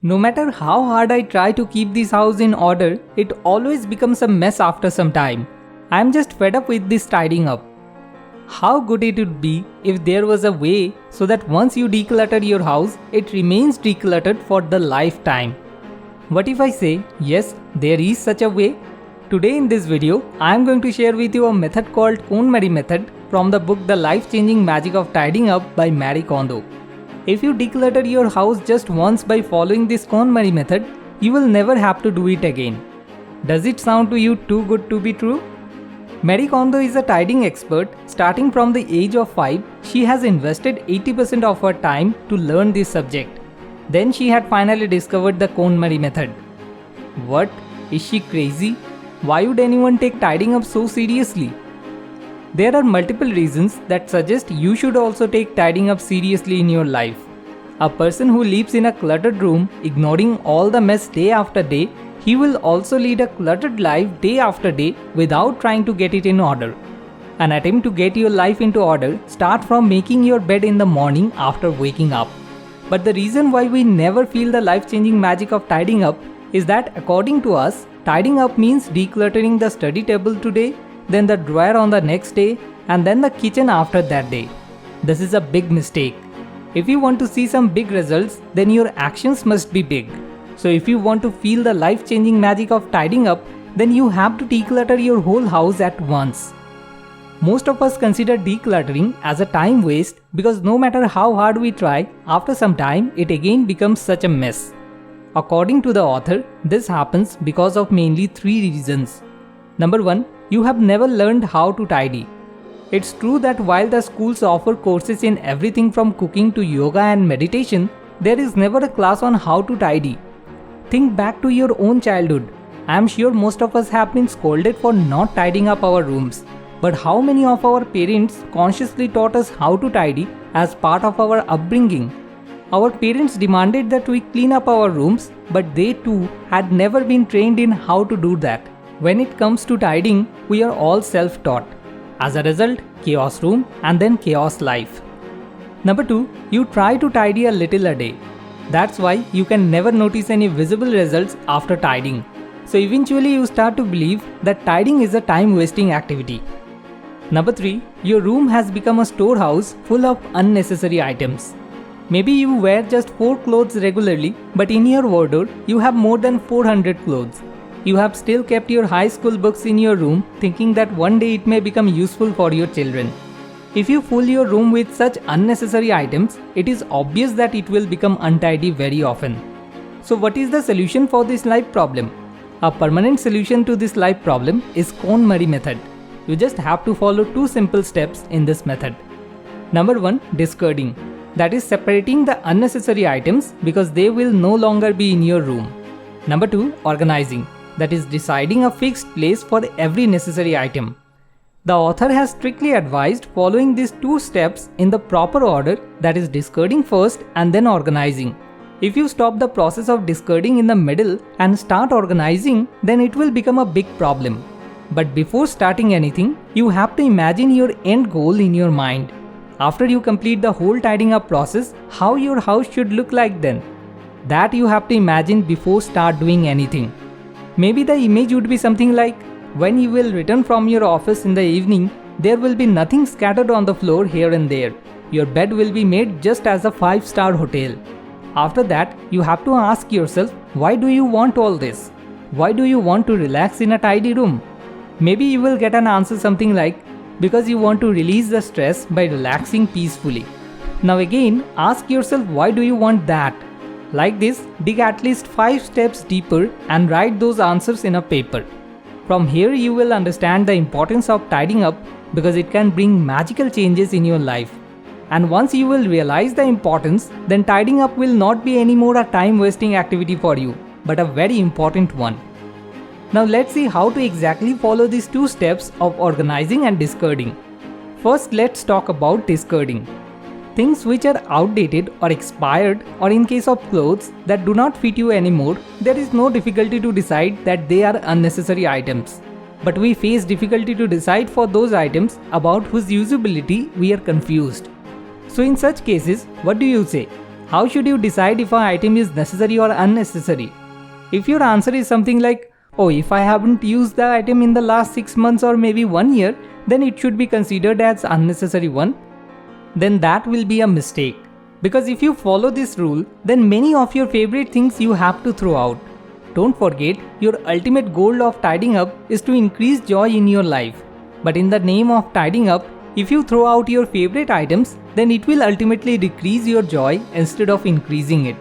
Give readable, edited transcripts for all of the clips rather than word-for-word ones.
No matter how hard I try to keep this house in order, it always becomes a mess after some time. I am just fed up with this tidying up. How good it would be if there was a way so that once you declutter your house, it remains decluttered for the lifetime. What if I say, yes, there is such a way? Today in this video, I am going to share with you a method called KonMari method from the book The Life-Changing Magic of Tidying Up by Marie Kondo. If you declutter your house just once by following this KonMari method, you will never have to do it again. Does it sound to you too good to be true? Marie Kondo is a tidying expert. Starting from the age of 5, she has invested 80% of her time to learn this subject. Then she had finally discovered the KonMari method. What? Is she crazy? Why would anyone take tidying up so seriously? There are multiple reasons that suggest you should also take tidying up seriously in your life. A person who lives in a cluttered room, ignoring all the mess day after day, he will also lead a cluttered life day after day without trying to get it in order. An attempt to get your life into order starts from making your bed in the morning after waking up. But the reason why we never feel the life-changing magic of tidying up is that according to us, tidying up means decluttering the study table today, then the drawer on the next day, and then the kitchen after that day. This is a big mistake. If you want to see some big results, then your actions must be big. So if you want to feel the life-changing magic of tidying up, then you have to declutter your whole house at once. Most of us consider decluttering as a time waste because no matter how hard we try, after some time it again becomes such a mess. According to the author, this happens because of mainly 3 reasons. Number 1, you have never learned how to tidy. It's true that while the schools offer courses in everything from cooking to yoga and meditation, there is never a class on how to tidy. Think back to your own childhood. I am sure most of us have been scolded for not tidying up our rooms. But how many of our parents consciously taught us how to tidy as part of our upbringing? Our parents demanded that we clean up our rooms, but they too had never been trained in how to do that. When it comes to tidying, we are all self-taught. As a result, chaos room and then chaos life. Number 2, you try to tidy a little a day. That's why you can never notice any visible results after tidying. So eventually you start to believe that tidying is a time-wasting activity. Number 3, your room has become a storehouse full of unnecessary items. Maybe you wear just 4 clothes regularly, but in your wardrobe you have more than 400 clothes. You have still kept your high school books in your room thinking that one day it may become useful for your children. If you fill your room with such unnecessary items, it is obvious that it will become untidy very often. So what is the solution for this life problem? A permanent solution to this life problem is KonMari method. You just have to follow 2 simple steps in this method. Number 1, discarding. That is separating the unnecessary items because they will no longer be in your room. Number 2, organizing. That is deciding a fixed place for every necessary item. The author has strictly advised following these 2 steps in the proper order, that is discarding first and then organizing. If you stop the process of discarding in the middle and start organizing, then it will become a big problem. But before starting anything, you have to imagine your end goal in your mind. After you complete the whole tidying up process, how your house should look like then. That you have to imagine before start doing anything. Maybe the image would be something like, when you will return from your office in the evening, there will be nothing scattered on the floor here and there. Your bed will be made just as a 5-star hotel. After that, you have to ask yourself, why do you want all this? Why do you want to relax in a tidy room? Maybe you will get an answer something like, because you want to release the stress by relaxing peacefully. Now again, ask yourself, why do you want that? Like this, dig at least 5 steps deeper and write those answers in a paper. From here you will understand the importance of tidying up because it can bring magical changes in your life. And once you will realize the importance, then tidying up will not be anymore a time-wasting activity for you, but a very important one. Now let's see how to exactly follow these 2 steps of organizing and discarding. First, let's talk about discarding. Things which are outdated or expired, or in case of clothes that do not fit you anymore, there is no difficulty to decide that they are unnecessary items. But we face difficulty to decide for those items about whose usability we are confused. So in such cases, what do you say? How should you decide if an item is necessary or unnecessary? If your answer is something like, oh, if I haven't used the item in the last 6 months or maybe 1 year, then it should be considered as unnecessary one, then that will be a mistake. Because if you follow this rule, then many of your favorite things you have to throw out. Don't forget, your ultimate goal of tidying up is to increase joy in your life. But in the name of tidying up, if you throw out your favorite items, then it will ultimately decrease your joy instead of increasing it.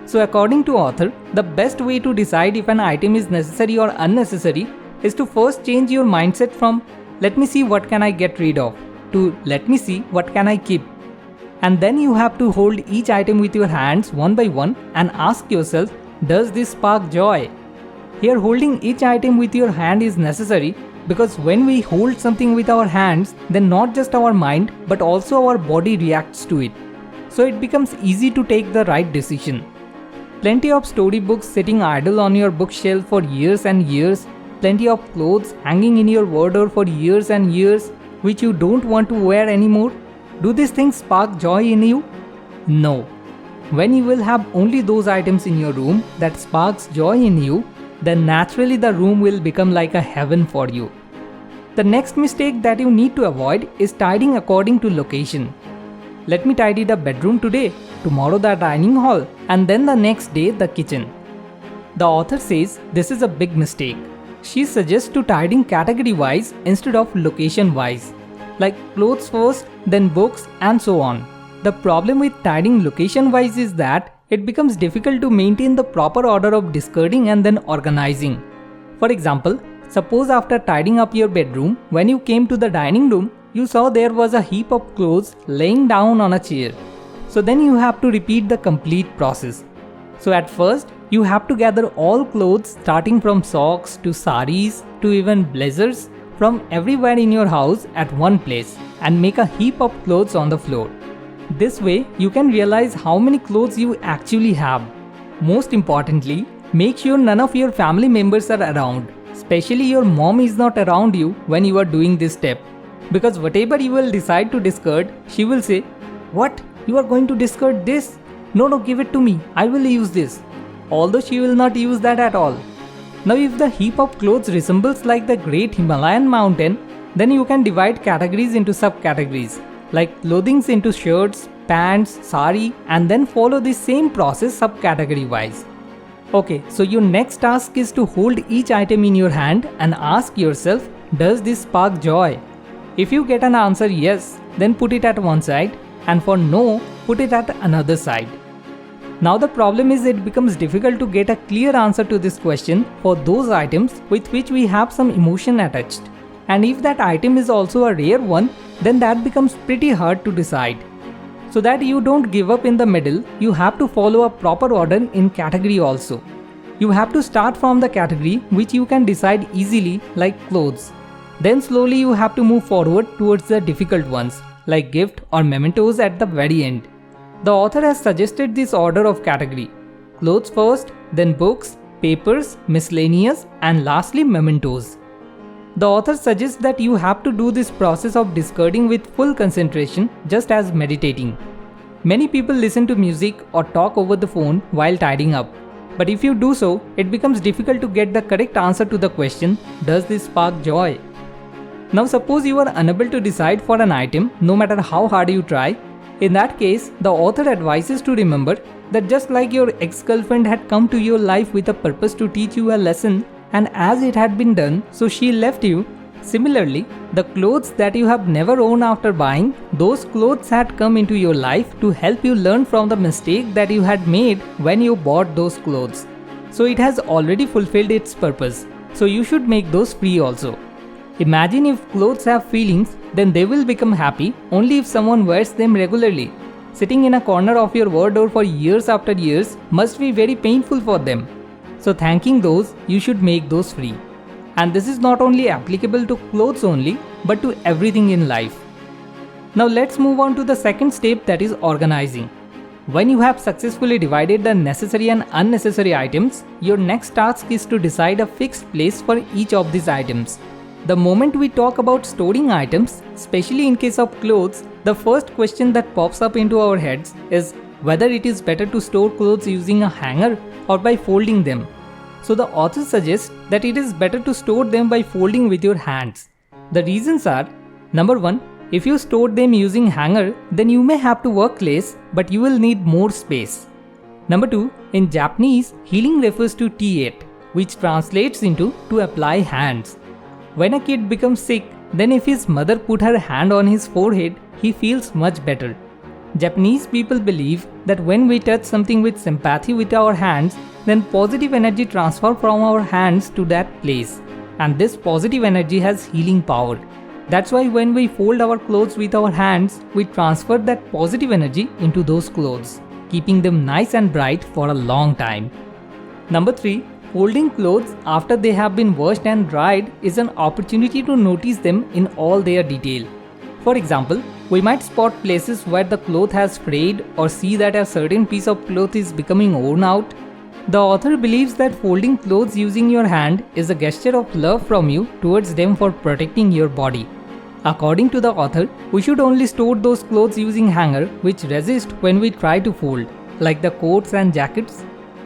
So according to author, the best way to decide if an item is necessary or unnecessary is to first change your mindset from let me see what can I get rid of to let me see what can I keep. And then you have to hold each item with your hands one by one and ask yourself, does this spark joy? Here holding each item with your hand is necessary because when we hold something with our hands, then not just our mind but also our body reacts to it. So it becomes easy to take the right decision. Plenty of storybooks sitting idle on your bookshelf for years and years, plenty of clothes hanging in your wardrobe for years and years which you don't want to wear anymore. Do these things spark joy in you? No. When you will have only those items in your room that sparks joy in you, then naturally the room will become like a heaven for you. The next mistake that you need to avoid is tidying according to location. Let me tidy the bedroom today, tomorrow the dining hall, and then the next day the kitchen. The author says this is a big mistake. She suggests to tidying category wise instead of location wise, like clothes first, then books, and so on. The problem with tidying location wise is that it becomes difficult to maintain the proper order of discarding and then organizing. For example, suppose after tidying up your bedroom, when you came to the dining room, you saw there was a heap of clothes laying down on a chair. So then you have to repeat the complete process. So at first, you have to gather all clothes starting from socks to saris to even blazers from everywhere in your house at one place and make a heap of clothes on the floor. This way, you can realize how many clothes you actually have. Most importantly, make sure none of your family members are around. Especially your mom is not around you when you are doing this step. Because whatever you will decide to discard, she will say, "What? You are going to discard this? No, give it to me. I will use this." Although she will not use that at all. Now if the heap of clothes resembles like the great Himalayan mountain, then you can divide categories into subcategories, like clothing into shirts, pants, sari, and then follow the same process subcategory wise. Okay, so your next task is to hold each item in your hand and ask yourself, does this spark joy? If you get an answer yes, then put it at one side, and for no, put it at another side. Now the problem is it becomes difficult to get a clear answer to this question for those items with which we have some emotion attached. And if that item is also a rare one, then that becomes pretty hard to decide. So that you don't give up in the middle, you have to follow a proper order in category also. You have to start from the category which you can decide easily, like clothes. Then slowly you have to move forward towards the difficult ones, like gift or mementos at the very end. The author has suggested this order of category: clothes first, then books, papers, miscellaneous, and lastly mementos. The author suggests that you have to do this process of discarding with full concentration, just as meditating. Many people listen to music or talk over the phone while tidying up. But if you do so, it becomes difficult to get the correct answer to the question, does this spark joy? Now suppose you are unable to decide for an item no matter how hard you try. In that case, the author advises to remember that just like your ex-girlfriend had come to your life with a purpose to teach you a lesson, and as it had been done, so she left you. Similarly, the clothes that you have never worn after buying, those clothes had come into your life to help you learn from the mistake that you had made when you bought those clothes. So it has already fulfilled its purpose. So you should make those free also. Imagine if clothes have feelings, then they will become happy only if someone wears them regularly. Sitting in a corner of your wardrobe for years after years must be very painful for them. So thanking those, you should make those free. And this is not only applicable to clothes only, but to everything in life. Now let's move on to the second step, that is organizing. When you have successfully divided the necessary and unnecessary items, your next task is to decide a fixed place for each of these items. The moment we talk about storing items, especially in case of clothes, the first question that pops up into our heads is, whether it is better to store clothes using a hanger or by folding them. So the author suggests that it is better to store them by folding with your hands. The reasons are: number 1, if you store them using hanger, then you may have to work less, but you will need more space. Number 2, in Japanese, healing refers to T8, which translates into to apply hands. When a kid becomes sick, then if his mother put her hand on his forehead, he feels much better. Japanese people believe that when we touch something with sympathy with our hands, then positive energy transfers from our hands to that place, and this positive energy has healing power. That's why when we fold our clothes with our hands, we transfer that positive energy into those clothes, keeping them nice and bright for a long time. Number 3, folding clothes after they have been washed and dried is an opportunity to notice them in all their detail. For example, we might spot places where the cloth has frayed or see that a certain piece of cloth is becoming worn out. The author believes that folding clothes using your hand is a gesture of love from you towards them for protecting your body. According to the author, we should only store those clothes using hanger which resist when we try to fold, like the coats and jackets.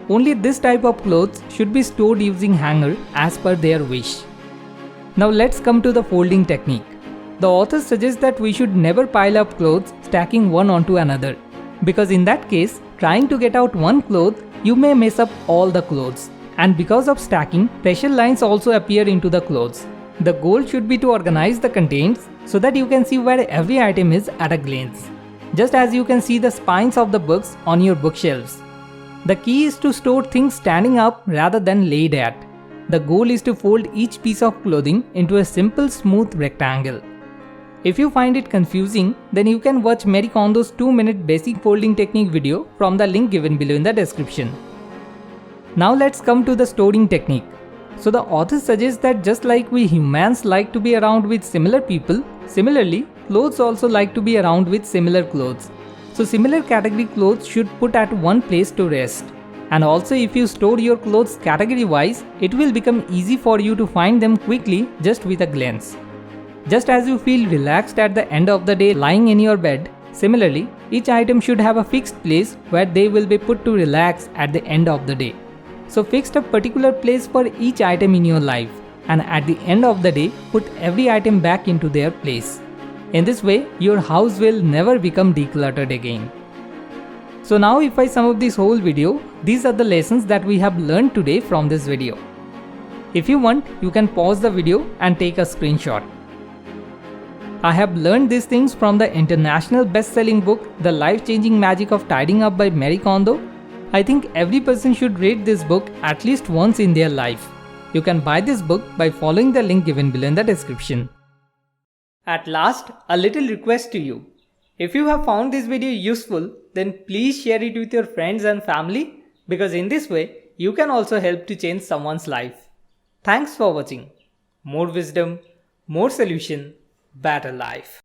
Only this type of clothes should be stored using hanger as per their wish. Now let's come to the folding technique. The author suggests that we should never pile up clothes stacking one onto another, because in that case, trying to get out one cloth, you may mess up all the clothes. And because of stacking, pressure lines also appear into the clothes. The goal should be to organize the contents so that you can see where every item is at a glance, just as you can see the spines of the books on your bookshelves. The key is to store things standing up rather than laid at. The goal is to fold each piece of clothing into a simple smooth rectangle. If you find it confusing, then you can watch Marie Kondo's 2-minute basic folding technique video from the link given below in the description. Now let's come to the storing technique. So the author suggests that just like we humans like to be around with similar people, similarly, clothes also like to be around with similar clothes. So similar category clothes should put at one place to rest. And also if you store your clothes category wise, it will become easy for you to find them quickly just with a glance. Just as you feel relaxed at the end of the day lying in your bed, similarly, each item should have a fixed place where they will be put to relax at the end of the day. So fix a particular place for each item in your life, and at the end of the day, put every item back into their place. In this way, your house will never become decluttered again. So now if I sum up this whole video, these are the lessons that we have learned today from this video. If you want, you can pause the video and take a screenshot. I have learned these things from the international best-selling book The Life-Changing Magic of Tidying Up by Marie Kondo. I think every person should read this book at least once in their life. You can buy this book by following the link given below in the description. At last, a little request to you. If you have found this video useful, then please share it with your friends and family, because in this way, you can also help to change someone's life. Thanks for watching. More wisdom, more solution, better life.